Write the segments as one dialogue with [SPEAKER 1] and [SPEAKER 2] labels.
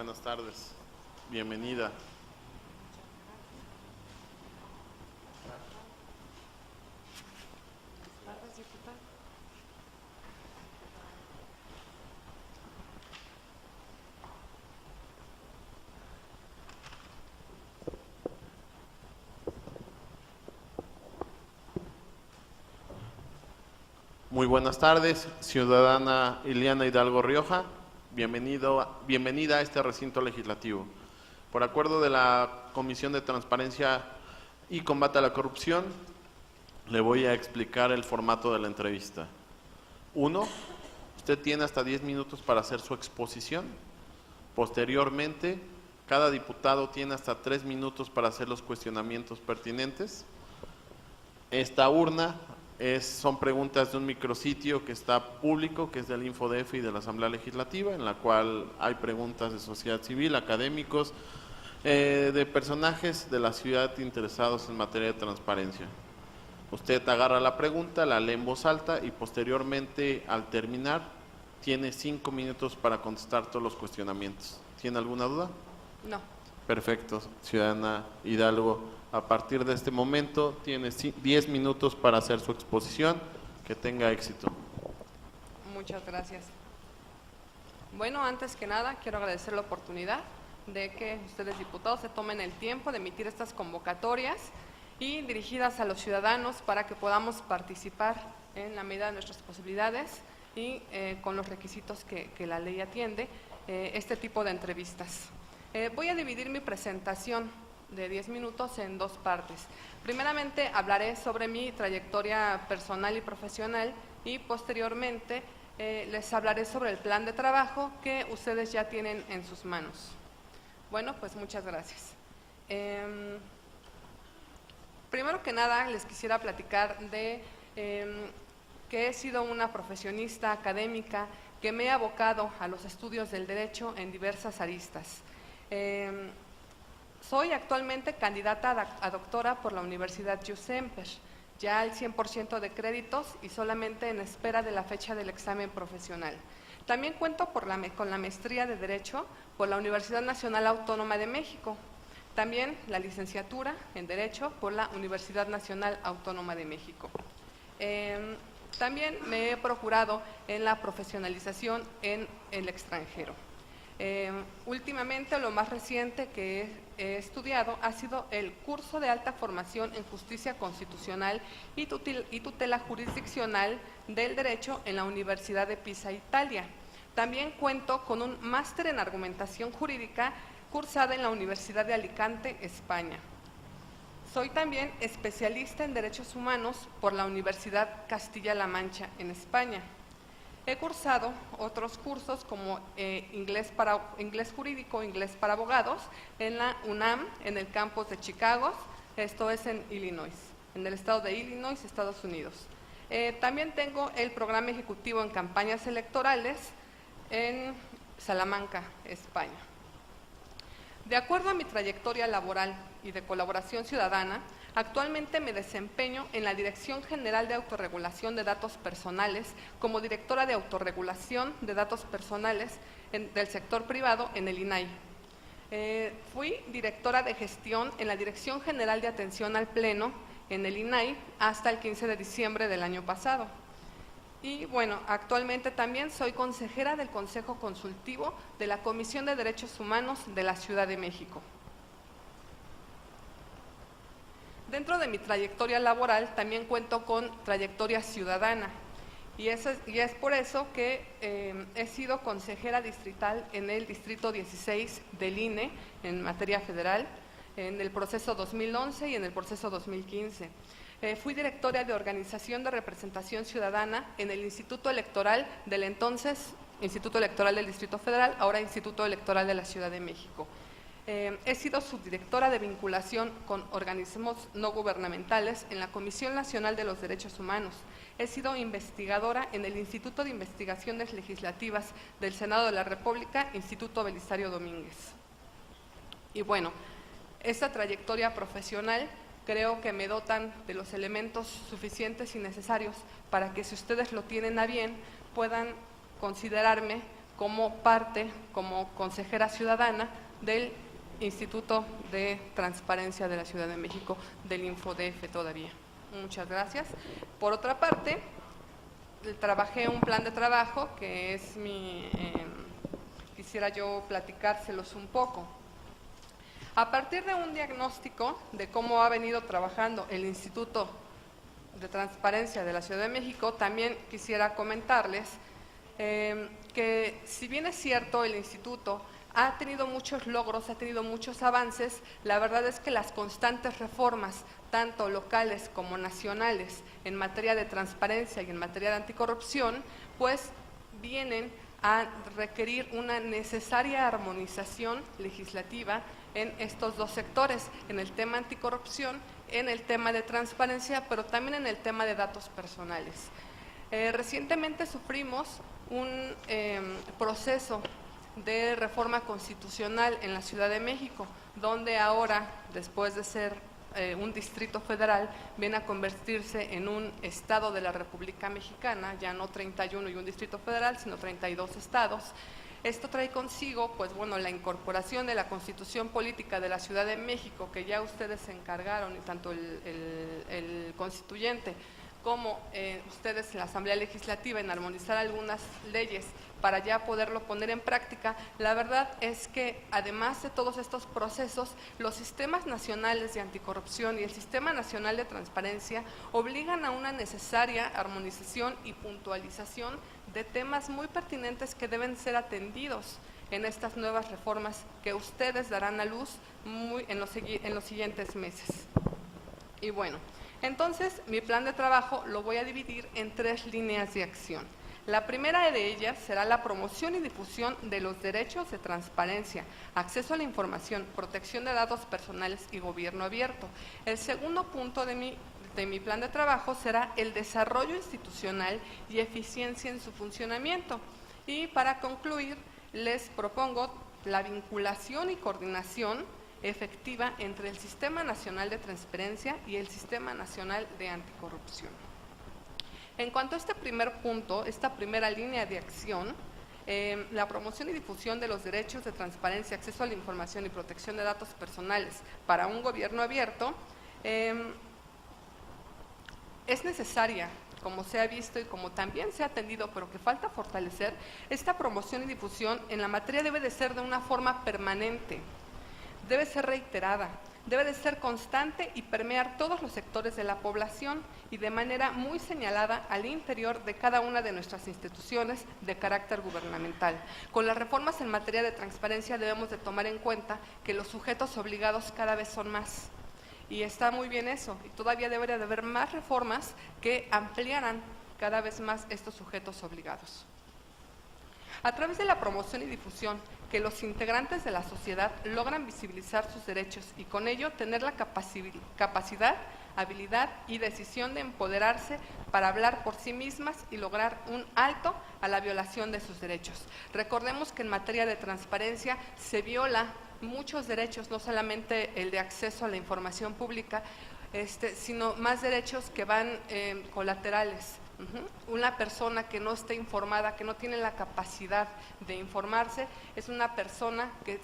[SPEAKER 1] buenas tardes. Bienvenida. Muy buenas tardes, ciudadana Ileana Hidalgo Rioja. Bienvenida a este recinto legislativo. Por acuerdo de la Comisión de Transparencia y Combate a la Corrupción, le voy a explicar el formato de la entrevista. 1. Usted tiene hasta 10 minutos para hacer su exposición. Posteriormente, cada diputado tiene hasta 3 minutos para hacer los cuestionamientos pertinentes. Esta urna son preguntas de un micrositio que está público, que es del InfoDF y de la Asamblea Legislativa, en la cual hay preguntas de sociedad civil, académicos, de personajes de la ciudad interesados en materia de transparencia. Usted agarra la pregunta, la lee en voz alta y posteriormente, al terminar, tiene 5 minutos para contestar todos los cuestionamientos. ¿Tiene alguna duda?
[SPEAKER 2] No.
[SPEAKER 1] Perfecto, ciudadana Hidalgo. A partir de este momento tiene 10 minutos para hacer su exposición. Que tenga éxito.
[SPEAKER 2] Muchas gracias. Bueno, antes que nada, quiero agradecer la oportunidad de que ustedes, diputados, se tomen el tiempo de emitir estas convocatorias y dirigidas a los ciudadanos para que podamos participar en la medida de nuestras posibilidades y con los requisitos que la ley atiende, este tipo de entrevistas. Voy a dividir mi presentación de 10 minutos en 2 partes. Primeramente hablaré sobre mi trayectoria personal y profesional y posteriormente les hablaré sobre el plan de trabajo que ustedes ya tienen en sus manos. Bueno, pues muchas gracias. Primero que nada les quisiera platicar de que he sido una profesionista académica que me he abocado a los estudios del derecho en diversas aristas. Soy actualmente candidata a doctora por la Universidad Jules Semper, ya al 100% de créditos y solamente en espera de la fecha del examen profesional. También cuento con la maestría de Derecho por la Universidad Nacional Autónoma de México, también la licenciatura en Derecho por la Universidad Nacional Autónoma de México. También me he procurado en la profesionalización en el extranjero. Últimamente, lo más reciente que he estudiado ha sido el curso de alta formación en justicia constitucional y tutela jurisdiccional del derecho en la Universidad de Pisa, Italia. También cuento con un máster en argumentación jurídica cursada en la Universidad de Alicante, España. Soy también especialista en derechos humanos por la Universidad Castilla-La Mancha, en España. He cursado otros cursos como inglés jurídico, inglés para abogados, en la UNAM, en el campus de Chicago, esto es en Illinois, en el estado de Illinois, Estados Unidos. También tengo el programa ejecutivo en campañas electorales en Salamanca, España. De acuerdo a mi trayectoria laboral y de colaboración ciudadana, actualmente me desempeño en la Dirección General de Autorregulación de Datos Personales como directora de autorregulación de datos personales del sector privado en el INAI. Fui directora de gestión en la Dirección General de Atención al Pleno en el INAI hasta el 15 de diciembre del año pasado. Y bueno, actualmente también soy consejera del Consejo Consultivo de la Comisión de Derechos Humanos de la Ciudad de México. Dentro de mi trayectoria laboral también cuento con trayectoria ciudadana y es por eso que he sido consejera distrital en el Distrito 16 del INE en materia federal, en el proceso 2011 y en el proceso 2015. Fui directora de Organización de Representación Ciudadana en el Instituto Electoral del entonces Instituto Electoral del Distrito Federal, ahora Instituto Electoral de la Ciudad de México. He sido subdirectora de vinculación con organismos no gubernamentales en la Comisión Nacional de los Derechos Humanos. He sido investigadora en el Instituto de Investigaciones Legislativas del Senado de la República, Instituto Belisario Domínguez. Y bueno, esta trayectoria profesional creo que me dotan de los elementos suficientes y necesarios para que, si ustedes lo tienen a bien, puedan considerarme como parte, como consejera ciudadana del Instituto de Transparencia de la Ciudad de México, del InfoDF todavía. Muchas gracias. Por otra parte, trabajé un plan de trabajo que es quisiera yo platicárselos un poco. A partir de un diagnóstico de cómo ha venido trabajando el Instituto de Transparencia de la Ciudad de México, también quisiera comentarles que si bien es cierto el Instituto ha tenido muchos logros, ha tenido muchos avances, la verdad es que las constantes reformas, tanto locales como nacionales, en materia de transparencia y en materia de anticorrupción, pues vienen a requerir una necesaria armonización legislativa en estos dos sectores, en el tema anticorrupción, en el tema de transparencia, pero también en el tema de datos personales. Recientemente sufrimos un proceso de reforma constitucional en la Ciudad de México, donde ahora, después de ser un distrito federal, viene a convertirse en un estado de la República Mexicana, ya no 31 y un distrito federal, sino 32 estados. Esto trae consigo, pues bueno, la incorporación de la Constitución Política de la Ciudad de México, que ya ustedes se encargaron, y tanto el constituyente como ustedes en la Asamblea Legislativa, en armonizar algunas leyes para ya poderlo poner en práctica. La verdad es que además de todos estos procesos, los sistemas nacionales de anticorrupción y el Sistema Nacional de Transparencia obligan a una necesaria armonización y puntualización de temas muy pertinentes que deben ser atendidos en estas nuevas reformas que ustedes darán a luz en los siguientes meses. Y bueno, entonces mi plan de trabajo lo voy a dividir en 3 líneas de acción. La primera de ellas será la promoción y difusión de los derechos de transparencia, acceso a la información, protección de datos personales y gobierno abierto. El segundo punto de mi plan de trabajo será el desarrollo institucional y eficiencia en su funcionamiento. Y para concluir, les propongo la vinculación y coordinación efectiva entre el Sistema Nacional de Transparencia y el Sistema Nacional de Anticorrupción. En cuanto a este primer punto, esta primera línea de acción, la promoción y difusión de los derechos de transparencia, acceso a la información y protección de datos personales para un gobierno abierto, es necesaria, como se ha visto y como también se ha atendido, pero que falta fortalecer. Esta promoción y difusión en la materia debe de ser de una forma permanente, debe ser reiterada, debe de ser constante y permear todos los sectores de la población y de manera muy señalada al interior de cada una de nuestras instituciones de carácter gubernamental. Con las reformas en materia de transparencia debemos de tomar en cuenta que los sujetos obligados cada vez son más. Y está muy bien eso, y todavía debería de haber más reformas que ampliaran cada vez más estos sujetos obligados. A través de la promoción y difusión, que los integrantes de la sociedad logran visibilizar sus derechos y con ello tener la capacidad, habilidad y decisión de empoderarse para hablar por sí mismas y lograr un alto a la violación de sus derechos. Recordemos que en materia de transparencia se viola muchos derechos, no solamente el de acceso a la información pública, sino más derechos que van colaterales. Una persona que no esté informada, que no tiene la capacidad de informarse, es una persona que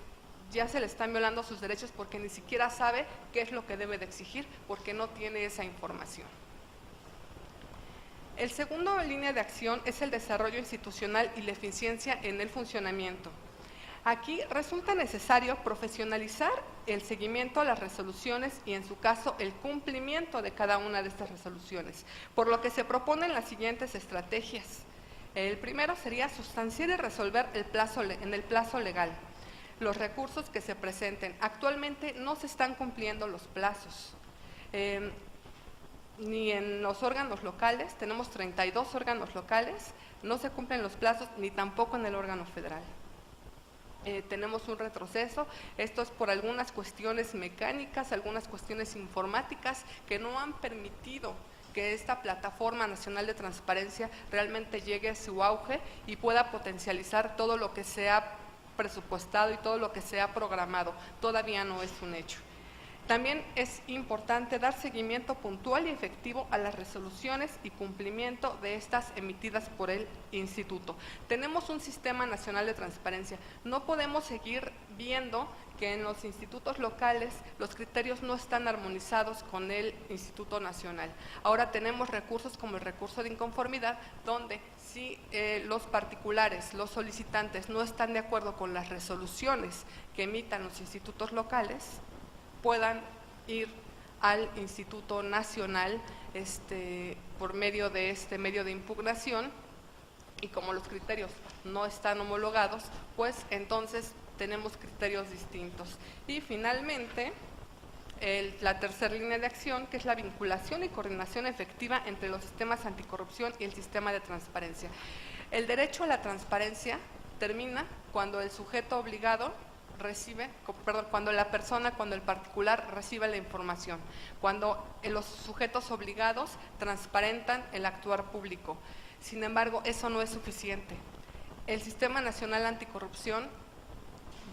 [SPEAKER 2] ya se le están violando sus derechos porque ni siquiera sabe qué es lo que debe de exigir, porque no tiene esa información. El segundo línea de acción es el desarrollo institucional y la eficiencia en el funcionamiento. Aquí resulta necesario profesionalizar el seguimiento a las resoluciones y, en su caso, el cumplimiento de cada una de estas resoluciones, por lo que se proponen las siguientes estrategias. El primero sería sustanciar y resolver en el plazo legal los recursos que se presenten. Actualmente no se están cumpliendo los plazos, ni en los órganos locales, tenemos 32 órganos locales, no se cumplen los plazos, ni tampoco en el órgano federal. Tenemos un retroceso, esto es por algunas cuestiones mecánicas, algunas cuestiones informáticas que no han permitido que esta plataforma nacional de transparencia realmente llegue a su auge y pueda potencializar todo lo que se ha presupuestado y todo lo que se ha programado. Todavía no es un hecho. También es importante dar seguimiento puntual y efectivo a las resoluciones y cumplimiento de estas emitidas por el instituto. Tenemos un sistema nacional de transparencia. No podemos seguir viendo que en los institutos locales los criterios no están armonizados con el Instituto Nacional. Ahora tenemos recursos como el recurso de inconformidad, donde si los particulares, los solicitantes no están de acuerdo con las resoluciones que emitan los institutos locales, puedan ir al Instituto Nacional por medio de este medio de impugnación, y como los criterios no están homologados, pues entonces tenemos criterios distintos. Y finalmente, la tercera línea de acción, que es la vinculación y coordinación efectiva entre los sistemas anticorrupción y el sistema de transparencia. El derecho a la transparencia termina cuando el sujeto obligado cuando el particular recibe la información, cuando los sujetos obligados transparentan el actuar público. Sin embargo, eso no es suficiente. El Sistema Nacional Anticorrupción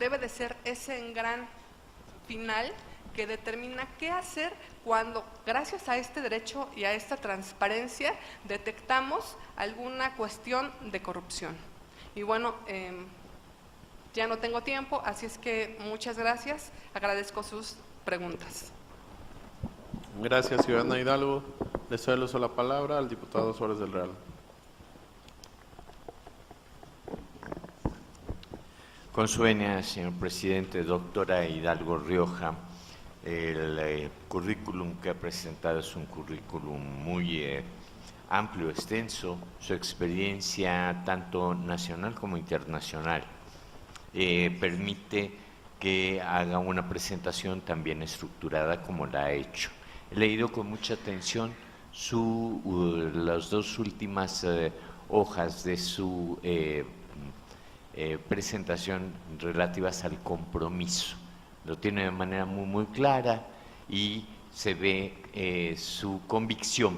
[SPEAKER 2] debe de ser ese gran final que determina qué hacer cuando, gracias a este derecho y a esta transparencia, detectamos alguna cuestión de corrupción. Y bueno, ya no tengo tiempo, así es que muchas gracias, agradezco sus preguntas.
[SPEAKER 1] Gracias, ciudadana Hidalgo. Le cedo el uso de la palabra al diputado Suárez del Real.
[SPEAKER 3] Con su venia, señor presidente, doctora Hidalgo Rioja, el currículum que ha presentado es un currículum muy amplio, extenso, su experiencia tanto nacional como internacional permite que haga una presentación también estructurada como la ha hecho. He leído con mucha atención las dos últimas hojas de su presentación relativas al compromiso. Lo tiene de manera muy clara y se ve su convicción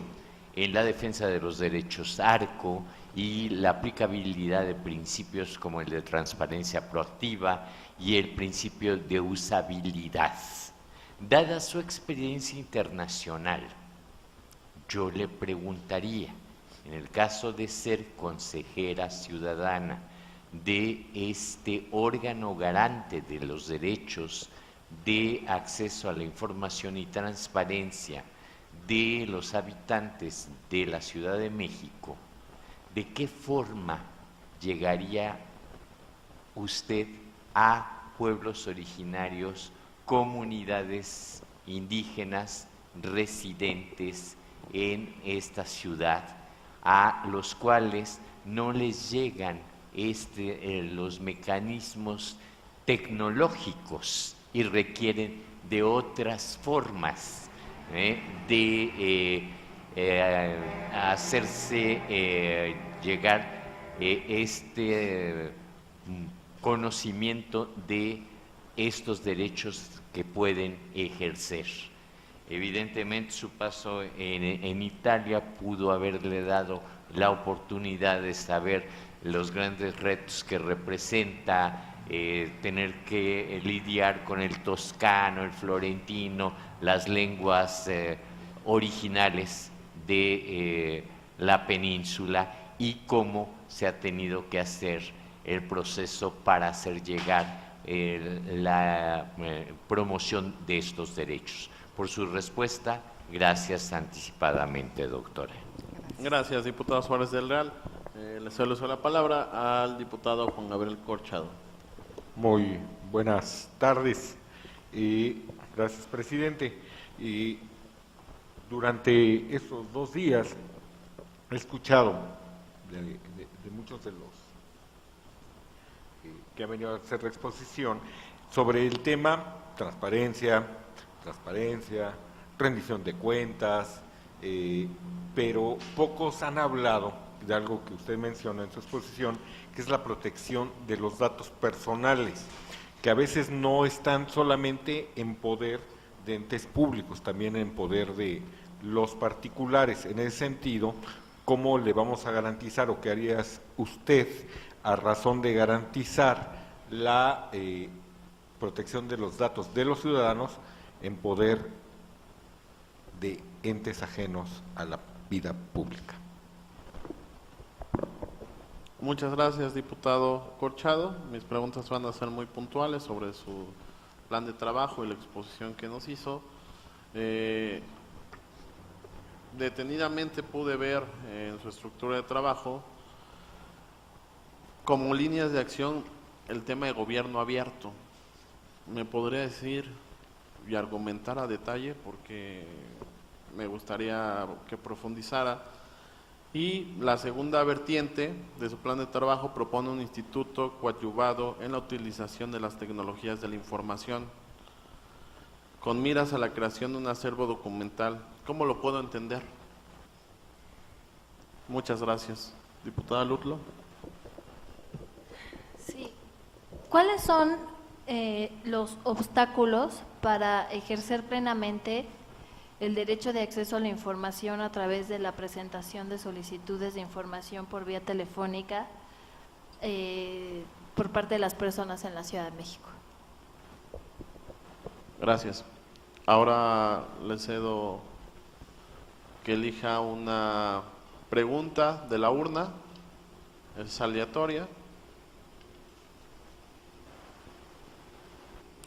[SPEAKER 3] en la defensa de los derechos ARCO y la aplicabilidad de principios como el de transparencia proactiva y el principio de usabilidad. Dada su experiencia internacional, yo le preguntaría, en el caso de ser consejera ciudadana de este órgano garante de los derechos de acceso a la información y transparencia de los habitantes de la Ciudad de México, ¿de qué forma llegaría usted a pueblos originarios, comunidades indígenas residentes en esta ciudad, a los cuales no les llegan los mecanismos tecnológicos y requieren de otras formas de hacerse llegar conocimiento de estos derechos que pueden ejercer? Evidentemente su paso en Italia pudo haberle dado la oportunidad de saber los grandes retos que representa tener que lidiar con el toscano, el florentino, las lenguas originales de la península, y cómo se ha tenido que hacer el proceso para hacer llegar la promoción de estos derechos. Por su respuesta, gracias anticipadamente, doctora.
[SPEAKER 1] Gracias, diputado Suárez del Real. Le cedo el uso de la palabra al diputado Juan Gabriel Corchado.
[SPEAKER 4] Muy buenas tardes. Gracias, presidente. Durante estos 2 días he escuchado de muchos de los que han venido a hacer la exposición sobre el tema transparencia, rendición de cuentas, pero pocos han hablado de algo que usted menciona en su exposición, que es la protección de los datos personales, que a veces no están solamente en poder de entes públicos, también en poder de los particulares. En ese sentido, ¿cómo le vamos a garantizar, o qué haría usted a razón de garantizar la protección de los datos de los ciudadanos en poder de entes ajenos a la vida pública.
[SPEAKER 1] Muchas gracias, diputado Corchado. Mis preguntas van a ser muy puntuales sobre su plan de trabajo y la exposición que nos hizo. Detenidamente pude ver en su estructura de trabajo como líneas de acción el tema de gobierno abierto. ¿Me podría decir y argumentar a detalle? Porque me gustaría que profundizara. Y la segunda vertiente de su plan de trabajo propone un instituto coadyuvado en la utilización de las tecnologías de la información, con miras a la creación de un acervo documental. ¿Cómo lo puedo entender? Muchas gracias. Diputada Lutlo.
[SPEAKER 5] Sí. ¿Cuáles son los obstáculos para ejercer plenamente el derecho de acceso a la información a través de la presentación de solicitudes de información por vía telefónica por parte de las personas en la Ciudad de México?
[SPEAKER 1] Gracias. Ahora le cedo que elija una pregunta de la urna. Es aleatoria.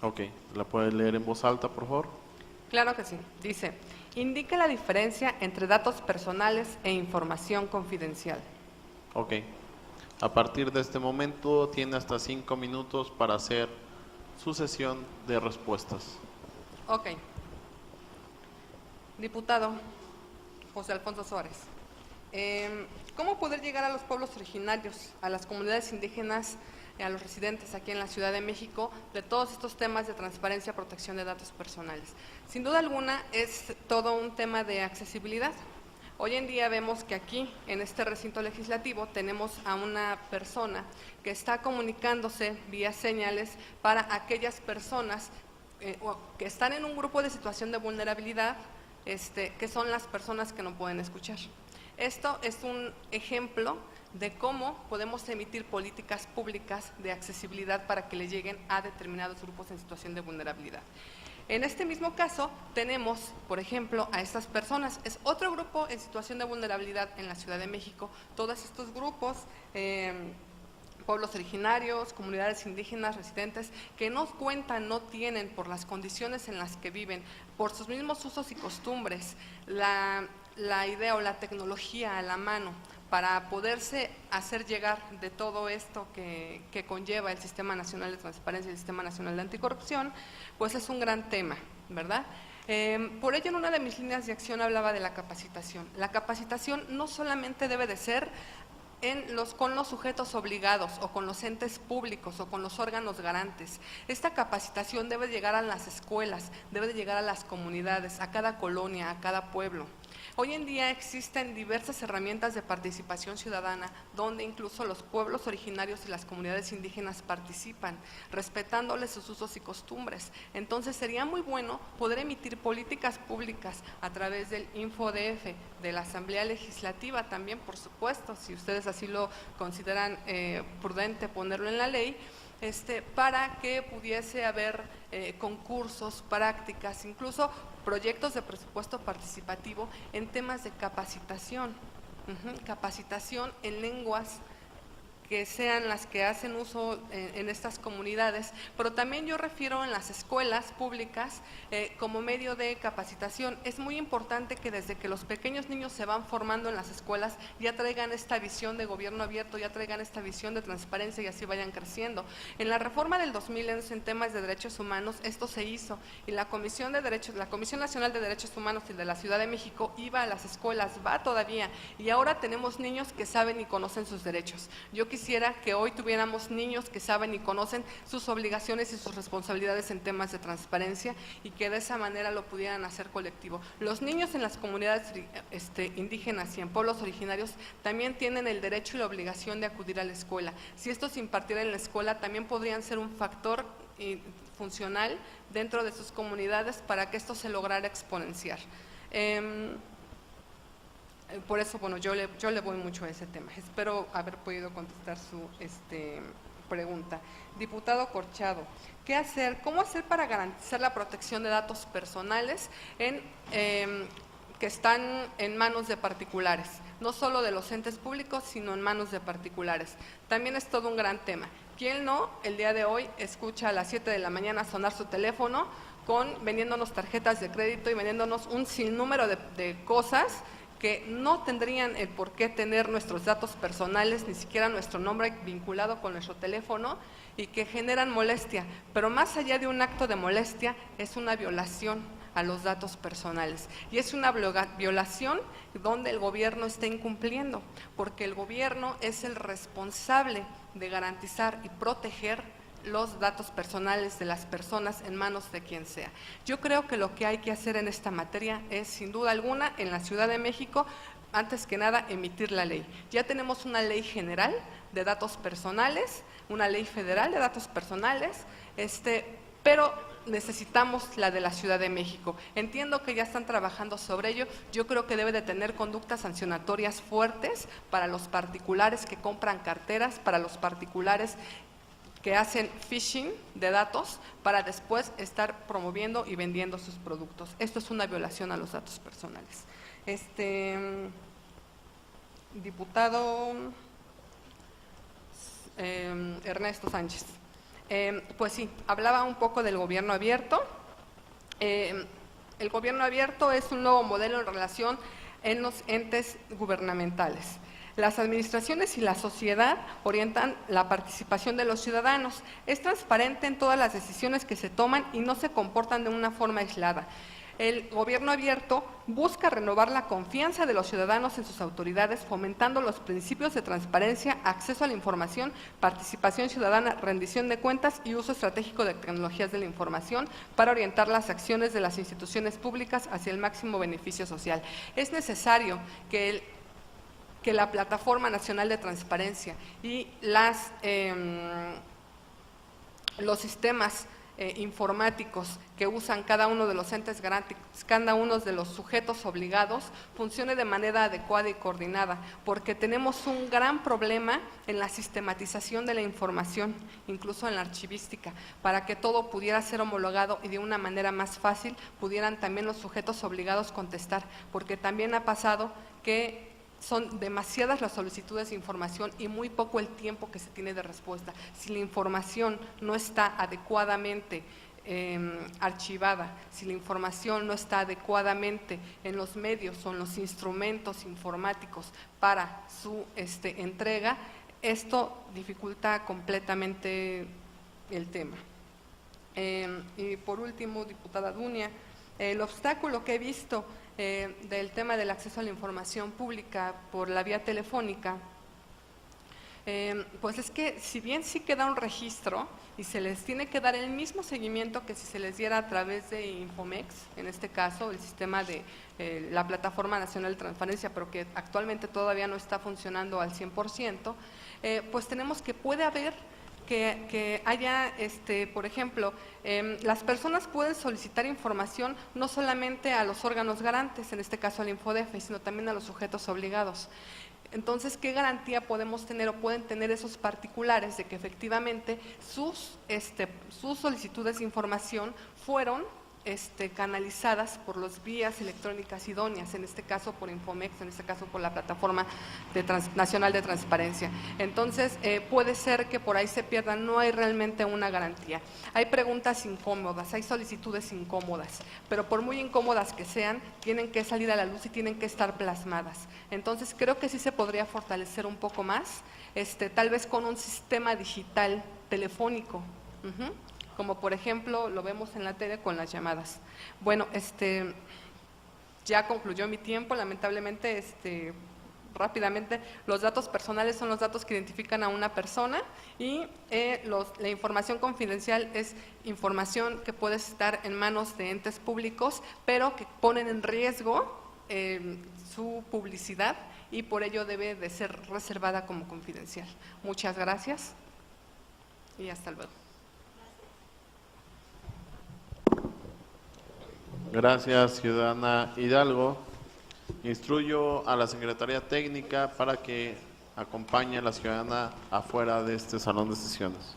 [SPEAKER 1] Ok, ¿la puede leer en voz alta, por favor?
[SPEAKER 2] Claro que sí. Dice, indica la diferencia entre datos personales e información confidencial.
[SPEAKER 1] Ok. A partir de este momento tiene hasta 5 minutos para hacer su sesión de respuestas.
[SPEAKER 2] Ok. Diputado José Alfonso Suárez, ¿cómo poder llegar a los pueblos originarios, a las comunidades indígenas, a los residentes aquí en la Ciudad de México de todos estos temas de transparencia, protección de datos personales? Sin duda alguna es todo un tema de accesibilidad. Hoy en día vemos que aquí, en este recinto legislativo, tenemos a una persona que está comunicándose vía señales para aquellas personas que están en un grupo de situación de vulnerabilidad, que son las personas que no pueden escuchar. Esto es un ejemplo de cómo podemos emitir políticas públicas de accesibilidad para que le lleguen a determinados grupos en situación de vulnerabilidad. En este mismo caso tenemos, por ejemplo, a estas personas. Es otro grupo en situación de vulnerabilidad en la Ciudad de México. Todos estos grupos, pueblos originarios, comunidades indígenas, residentes, que no cuentan, no tienen por las condiciones en las que viven, por sus mismos usos y costumbres, la idea o la tecnología a la mano para poderse hacer llegar de todo esto que conlleva el Sistema Nacional de Transparencia y el Sistema Nacional de Anticorrupción, pues es un gran tema, ¿verdad? Por ello, en una de mis líneas de acción hablaba de la capacitación. La capacitación no solamente debe de ser con los sujetos obligados o con los entes públicos o con los órganos garantes. Esta capacitación debe llegar a las escuelas, debe de llegar a las comunidades, a cada colonia, a cada pueblo. Hoy en día existen diversas herramientas de participación ciudadana donde incluso los pueblos originarios y las comunidades indígenas participan, respetándoles sus usos y costumbres. Entonces sería muy bueno poder emitir políticas públicas a través del InfoDF, de la Asamblea Legislativa también, por supuesto, si ustedes así lo consideran prudente ponerlo en la ley, para que pudiese haber concursos, prácticas, incluso proyectos de presupuesto participativo en temas de capacitación, capacitación en lenguas que sean las que hacen uso en estas comunidades, pero también yo refiero en las escuelas públicas como medio de capacitación. Es muy importante que desde que los pequeños niños se van formando en las escuelas ya traigan esta visión de gobierno abierto, ya traigan esta visión de transparencia y así vayan creciendo. En la reforma del 2011 en temas de derechos humanos esto se hizo y la Comisión Nacional de Derechos Humanos y de la Ciudad de México iba a las escuelas, va todavía, y ahora tenemos niños que saben y conocen sus derechos. Yo quisiera que hoy tuviéramos niños que saben y conocen sus obligaciones y sus responsabilidades en temas de transparencia y que de esa manera lo pudieran hacer colectivo. Los niños en las comunidades indígenas y en pueblos originarios también tienen el derecho y la obligación de acudir a la escuela. Si esto se impartiera en la escuela, también podrían ser un factor funcional dentro de sus comunidades para que esto se lograra exponenciar. Por eso, bueno, yo le voy mucho a ese tema. Espero haber podido contestar su pregunta. Diputado Corchado, ¿qué hacer, cómo hacer para garantizar la protección de datos personales que están en manos de particulares? No solo de los entes públicos, sino en manos de particulares. También es todo un gran tema. ¿Quién no, el día de hoy, escucha a las 7 de la mañana sonar su teléfono vendiéndonos tarjetas de crédito y vendiéndonos un sinnúmero de cosas que no tendrían el por qué tener nuestros datos personales, ni siquiera nuestro nombre vinculado con nuestro teléfono, y que generan molestia? Pero más allá de un acto de molestia, es una violación a los datos personales. Y es una violación donde el gobierno está incumpliendo, porque el gobierno es el responsable de garantizar y proteger los datos personales de las personas en manos de quien sea. Yo creo que lo que hay que hacer en esta materia es, sin duda alguna, en la Ciudad de México, antes que nada, emitir la ley. Ya tenemos una ley general de datos personales, una ley federal de datos personales, pero necesitamos la de la Ciudad de México. Entiendo que ya están trabajando sobre ello. Yo creo que debe de tener conductas sancionatorias fuertes para los particulares que compran carteras, para los particulares que hacen phishing de datos para después estar promoviendo y vendiendo sus productos. Esto es una violación a los datos personales. Diputado Ernesto Sánchez. Pues sí, hablaba un poco del gobierno abierto. El gobierno abierto es un nuevo modelo en relación en los entes gubernamentales. Las administraciones y la sociedad orientan la participación de los ciudadanos. Es transparente en todas las decisiones que se toman y no se comportan de una forma aislada. El gobierno abierto busca renovar la confianza de los ciudadanos en sus autoridades, fomentando los principios de transparencia, acceso a la información, participación ciudadana, rendición de cuentas y uso estratégico de tecnologías de la información para orientar las acciones de las instituciones públicas hacia el máximo beneficio social. Es necesario que la Plataforma Nacional de Transparencia y los sistemas informáticos que usan cada uno de los entes garantes, cada uno de los sujetos obligados, funcione de manera adecuada y coordinada, porque tenemos un gran problema en la sistematización de la información, incluso en la archivística, para que todo pudiera ser homologado y de una manera más fácil pudieran también los sujetos obligados contestar, porque también ha pasado que son demasiadas las solicitudes de información y muy poco el tiempo que se tiene de respuesta. Si la información no está adecuadamente archivada, si la información no está adecuadamente en los medios o en los instrumentos informáticos para su entrega, esto dificulta completamente el tema. Y por último, diputada Dunia, el obstáculo que he visto del tema del acceso a la información pública por la vía telefónica, pues es que si bien sí queda un registro y se les tiene que dar el mismo seguimiento que si se les diera a través de Infomex, en este caso el sistema de la Plataforma Nacional de Transparencia, pero que actualmente todavía no está funcionando al 100%, pues tenemos que puede haber que haya, por ejemplo, las personas pueden solicitar información no solamente a los órganos garantes, en este caso al Infodefe, sino también a los sujetos obligados. Entonces, ¿qué garantía podemos tener o pueden tener esos particulares de que efectivamente sus solicitudes de información fueron canalizadas por las vías electrónicas idóneas, en este caso por Infomex, en este caso por la Plataforma Nacional de Transparencia? Entonces, puede ser que por ahí se pierdan, no hay realmente una garantía. Hay preguntas incómodas, hay solicitudes incómodas, pero por muy incómodas que sean, tienen que salir a la luz y tienen que estar plasmadas. Entonces, creo que sí se podría fortalecer un poco más, tal vez con un sistema digital telefónico, como por ejemplo lo vemos en la tele con las llamadas. Bueno, ya concluyó mi tiempo, lamentablemente, rápidamente, los datos personales son los datos que identifican a una persona y la información confidencial es información que puede estar en manos de entes públicos, pero que ponen en riesgo su publicidad y por ello debe de ser reservada como confidencial. Muchas gracias y hasta luego.
[SPEAKER 1] Gracias, ciudadana Hidalgo. Instruyo a la Secretaría Técnica para que acompañe a la ciudadana afuera de este salón de sesiones.